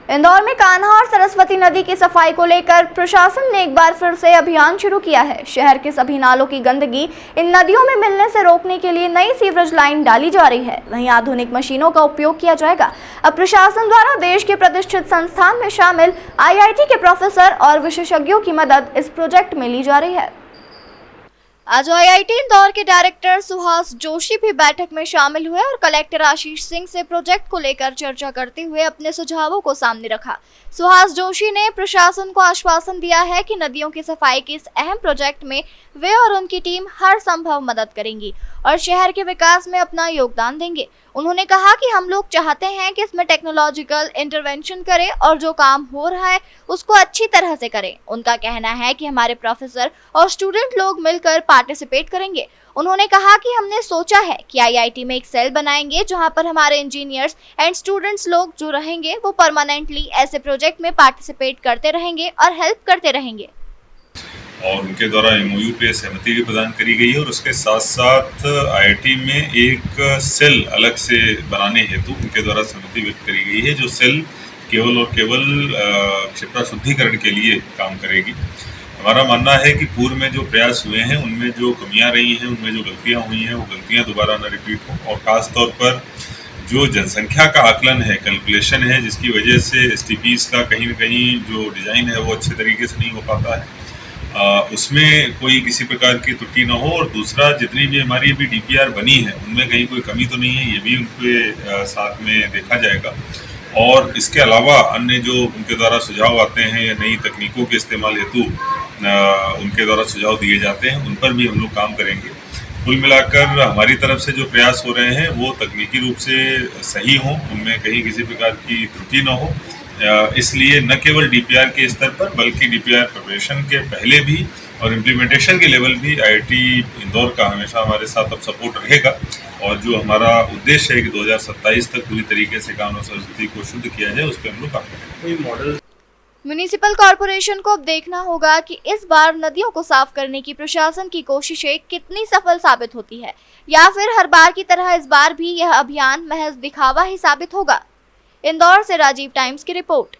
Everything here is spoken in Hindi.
इंदौर में कान्हा और सरस्वती नदी की सफाई को लेकर प्रशासन ने एक बार फिर से अभियान शुरू किया है। शहर के सभी नालों की गंदगी इन नदियों में मिलने से रोकने के लिए नई सीवरेज लाइन डाली जा रही है। वहीं आधुनिक मशीनों का उपयोग किया जाएगा। अब प्रशासन द्वारा देश के प्रतिष्ठित संस्थान में शामिल IIT के प्रोफेसर और विशेषज्ञों की मदद इस प्रोजेक्ट में ली जा रही है। आज IIT इंदौर के डायरेक्टर सुहास जोशी भी बैठक में शामिल हुए और कलेक्टर आशीष सिंह से प्रोजेक्ट को लेकर चर्चा करते हुए अपने सुझावों को सामने रखा। सुहास जोशी ने प्रशासन को आश्वासन दिया है कि नदियों की सफाई के इस अहम प्रोजेक्ट में वे और उनकी टीम हर संभव मदद करेंगी और शहर के विकास में अपना योगदान देंगे। उन्होंने कहा कि हम लोग चाहते हैं कि इसमें टेक्नोलॉजिकल इंटरवेंशन करें और जो काम हो रहा है उसको अच्छी तरह से करें। उनका कहना है कि हमारे प्रोफेसर और स्टूडेंट लोग मिलकर पार्टिसिपेट करेंगे। उन्होंने कहा कि हमने सोचा है कि IIT में एक सेल बनाएंगे जहां पर हमारे इंजीनियर्स एंड स्टूडेंट्स लोग जो रहेंगे वो परमानेंटली ऐसे प्रोजेक्ट में पार्टिसिपेट करते रहेंगे और हेल्प करते रहेंगे। और उनके द्वारा MOU पे सहमति भी प्रदान करी गई है और उसके साथ साथ IIT में एक सेल अलग से बनाने हेतु उनके द्वारा सहमति व्यक्त करी गई है, जो सेल केवल और केवल क्षिप्रा शुद्धिकरण के लिए काम करेगी। हमारा मानना है कि पूर्व में जो प्रयास हुए हैं उनमें जो कमियां रही हैं, उनमें जो गलतियां हुई हैं, वो गलतियां दोबारा न रिपीट हों और ख़ास तौर पर जो जनसंख्या का आकलन है, कैलकुलेशन है, जिसकी वजह से STPs का कहीं न कहीं जो डिज़ाइन है वो अच्छे तरीके से नहीं हो पाता है, उसमें कोई किसी प्रकार की त्रुटि न हो। और दूसरा, जितनी भी हमारी अभी DPR बनी है उनमें कहीं कोई कमी तो नहीं है, ये भी उनके साथ में देखा जाएगा। और इसके अलावा अन्य जो उनके द्वारा सुझाव आते हैं या नई तकनीकों के इस्तेमाल हेतु उनके द्वारा सुझाव दिए जाते हैं, उन पर भी हम लोग काम करेंगे। कुल मिलाकर हमारी तरफ से जो प्रयास हो रहे हैं वो तकनीकी रूप से सही हों, उनमें कहीं किसी प्रकार की त्रुटि न हो। इसलिए न केवल DPR के स्तर पर बल्कि DPR प्रिपरेशन के पहले भी और इम्प्लीमेंटेशन के लेवल भी IIT इंदौर का हमेशा हमारे साथ अब सपोर्ट रहेगा। और जो हमारा उद्देश्य है कि 2027 तक पूरी तरीके से कान्हा सरस्वती को शुद्ध किया जाए, उस पर हम लोग काम करेंगे। म्युनिसिपल कॉर्पोरेशन को अब देखना होगा कि इस बार नदियों को साफ करने की प्रशासन की कोशिशें कितनी सफल साबित होती है, या फिर हर बार की तरह इस बार भी यह अभियान महज दिखावा ही साबित होगा। इंदौर से राजीव टाइम्स की रिपोर्ट।